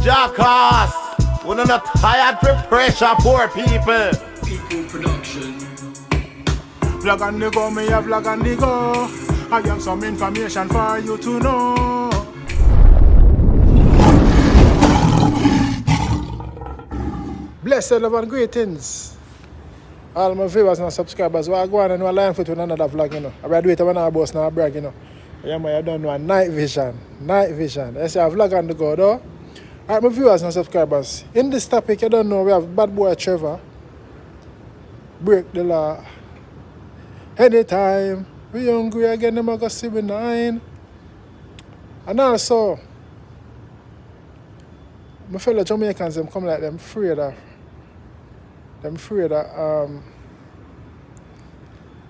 Jackass! We're not tired for pressure, poor people. People production. Vlog and the go, me a vlog and the go. I have some information for you to know. Blessed love and greetings. All my viewers and subscribers, we are going and we are line foot with another vlog, you know. I do it when I boss now brag, you know. Yeah, man, I don't know, night vision. Night vision. I say a vlog on the go, though. Alright, my viewers and subscribers. In this topic, you don't know, we have Bwoy Trevor. Break the law. Anytime we hungry again, them are going to see me 9. And also, my fellow Jamaicans, them come like them afraid of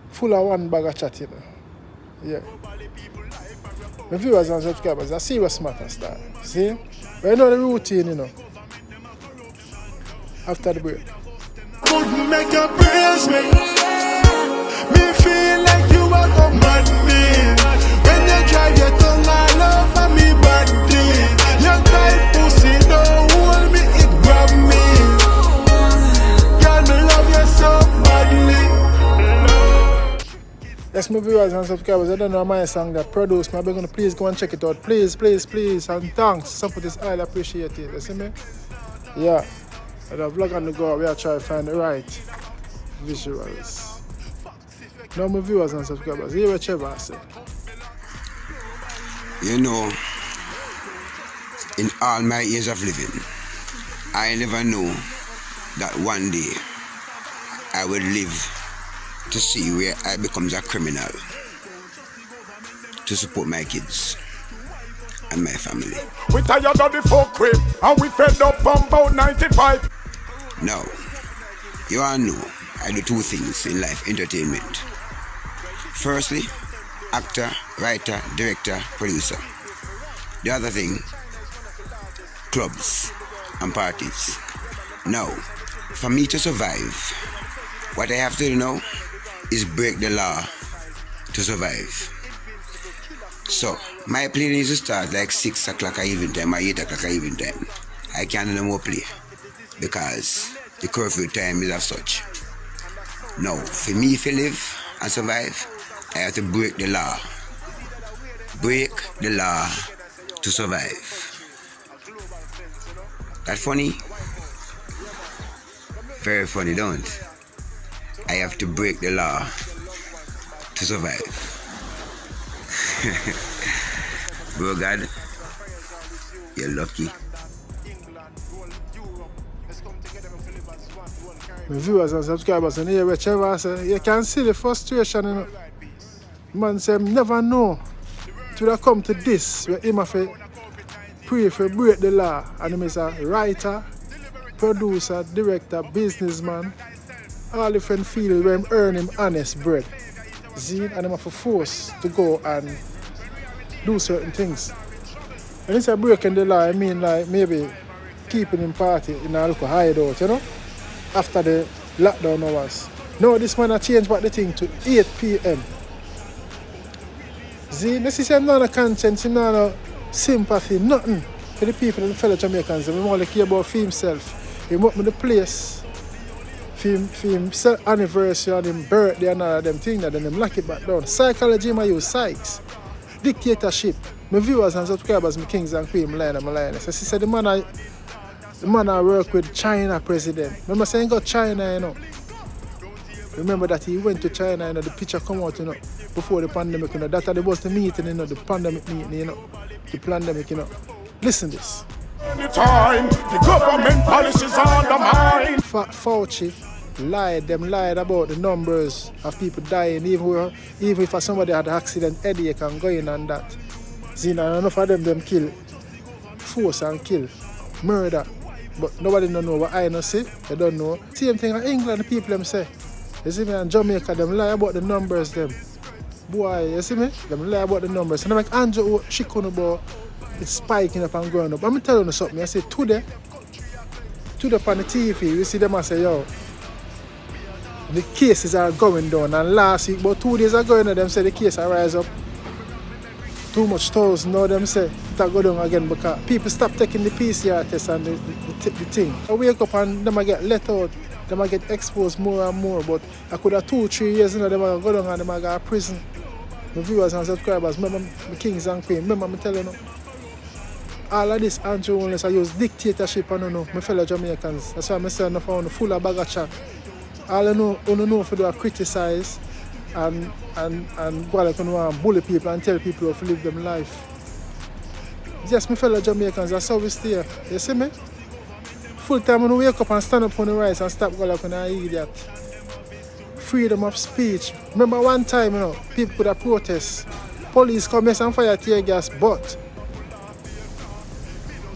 full of one bag of chat, you know. Yeah. My viewers and subscribers, I see what's matter start. See? But you know the routine, you know. After the break. Wouldn't make you praise me. Me feel like you are come at me. When you drive your tongue all over me body. Your tight pussy don't hold me, it grab me. Girl, me love you so badly. Yes, my viewers and subscribers, I don't know my song that produced me. I'm going to please go and check it out. Please, please, please. And thanks. Support is highly appreciated. You see me? Yeah. And the vlog on the go, we are trying to find the right visuals. Now, my viewers and subscribers, hear what Trevor said. You know, in all my years of living, I never knew that one day I would live to see where I becomes a criminal to support my kids and my family. We tired of the fuck with, and we fed up on about 95. Now, you all know I do 2 things in life, entertainment. Firstly, actor, writer, director, producer. The other thing, clubs and parties. Now, for me to survive, what I have to do now is break the law to survive. So, my play needs to start like 6 o'clock evening time or 8 o'clock evening time. I can't no more play because the curfew time is as such. Now, for me to live and survive, I have to break the law. Break the law to survive. That funny? Very funny, don't? I have to break the law to survive. Bro, God, you're lucky. My viewers and subscribers, and hear what Trevor said. You can see the frustration, you know. Man say, never know till I come to this, where him have to pray for break the law. And him is a writer, producer, director, businessman. All different fields where him earn him honest bread. See? And him have to force to go and do certain things. And it's a breaking the law, I mean like maybe keeping him party in a local hideout, you know? After the lockdown hours. No, this man has changed back the thing to 8 p.m. See, this is no conscience, no sympathy, nothing for the people and the fellow Jamaicans. He only care about for himself. He up with the place. For him anniversary and him birthday and all of them things, and then him lock it back down. Psychology, I use psychs. Dictatorship. My viewers and subscribers, my kings and queens, my lioness. So she said the man I work with China president. Remember saying got China, you know. Remember that he went to China, you know, the picture come out, you know, before the pandemic, you know. That was the meeting, you know, the pandemic meeting, you know. The pandemic, you know. Listen this. Anytime, the government policies on the mind. Fauci lied about the numbers of people dying, even if somebody had an accident, headache and going and that. See, now enough of them kill, force and kill, murder. But nobody don't know what I know see. They don't know. Same thing in England, the people them say. You see me, and Jamaica, them lie about the numbers them. Boy, you see me? Them lie about the numbers. And they make Andrew chicken about it's spiking up and going up. I'm telling you something. I say today on the TV, you see them and say, yo, the cases are going down. And last week, about 2 days ago, you know, them say the case are rise up. Too much toes, now them say. start go down again because people stop taking the PCR test and the thing. I wake up and them I get let out, them I get exposed more and more. But I could have 2-3 years, you know, them I go down and them I go to prison. My viewers and subscribers, remember my kings and queens, remember me telling you, all of this Andrew Holness, I use dictatorship and my fellow Jamaicans. That's why I say I found full of bag of chat. All I know for do criticize and go like and bully people and tell people how to live them life. Yes, my fellow Jamaicans, that's how we stay. You see me? Full time when we wake up and stand up on the rise and stop going like an idiot. Freedom of speech. Remember one time, you know, people could have protest. Police come and fire tear gas, but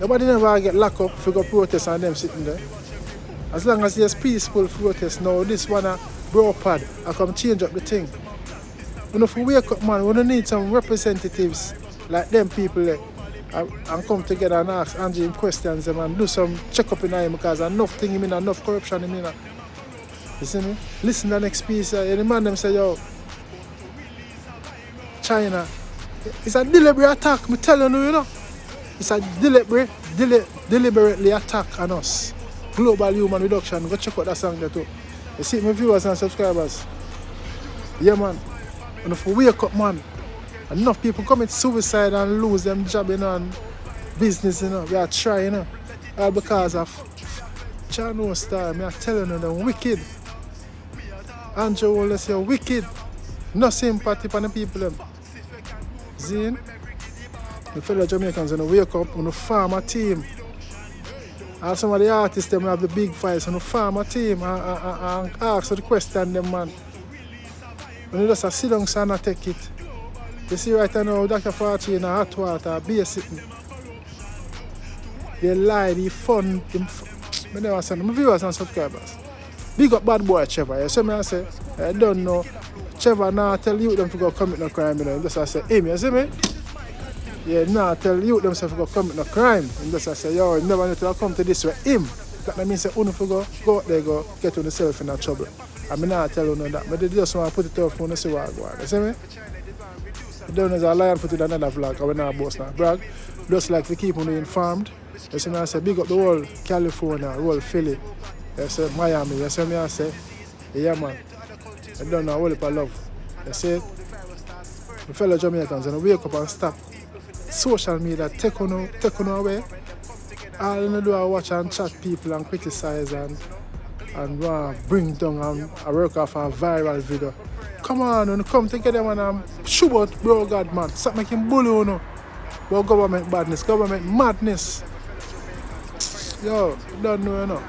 nobody never get locked up for go protest and them sitting there. As long as there's peaceful protest, now this one a bro pad, I come change up the thing. You know, if we wake up, man, we don't need some representatives like them people there. And come together and ask Angie him questions and do some check up in him because enough thing him in, enough corruption him in. You see me? Listen to the next piece. The man them say, yo, China, it's a deliberate attack, me telling you, you know. It's a deliberately attack on us. Global human reduction. Go check out that song there too. You see my viewers and subscribers. Yeah man. And if we wake up, man, enough people commit suicide and lose them job, you know, and business, you know. We are trying, you know. All because of Channel Star. Me are telling you, they're wicked. Andrew Wallace, you're wicked. No sympathy for the people. Them. See? The fellow Jamaicans, when they wake up, when they form a team. And some of the artists, them have the big fights, when they form a team and ask the question, them, man. When they just sit down and take it. You see right now, Dr. Fauci in hot water, beer sitting. They lie, they fun. I never say, my viewers and subscribers. Big up Bwoy Trevor. You see me, I say, I don't know. Trevor now tell you them to go commit no crime, you know. Just I say, him, you see me? Yeah, now tell you themselves to go commit no crime. And just I say, yo, you never need to come to this with him. That means say, you go out there, go get yourself in that trouble. I mean, I tell you that. But they just want to put it off for you see what I go on. You see me? You don't know, there's a lion put it another vlog. I will not boast now. Brag, just like to keep you informed. You see me, I say, big up the whole California, the whole Philly. You say, Miami. You see me, I say, yeah, man. I don't know, a whole heap of love. You see it? My fellow Jamaicans, and wake up and stop. Social media take on away. All you do is watch and chat people and criticize and bring down and work off a viral video. Come on, and come together and shoot out bro God man. Stop making bully you know. About government badness, government madness. Yo, don't know you know.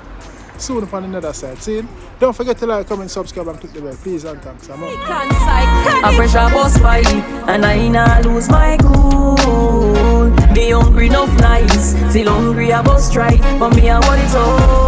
Soon upon another side. See? Don't forget to like, comment, subscribe and click the bell. Please and thanks. I'm out. A pressure bus fight, and I not lose my cool. Be hungry enough nights, still hungry I bus try, but me I want it all.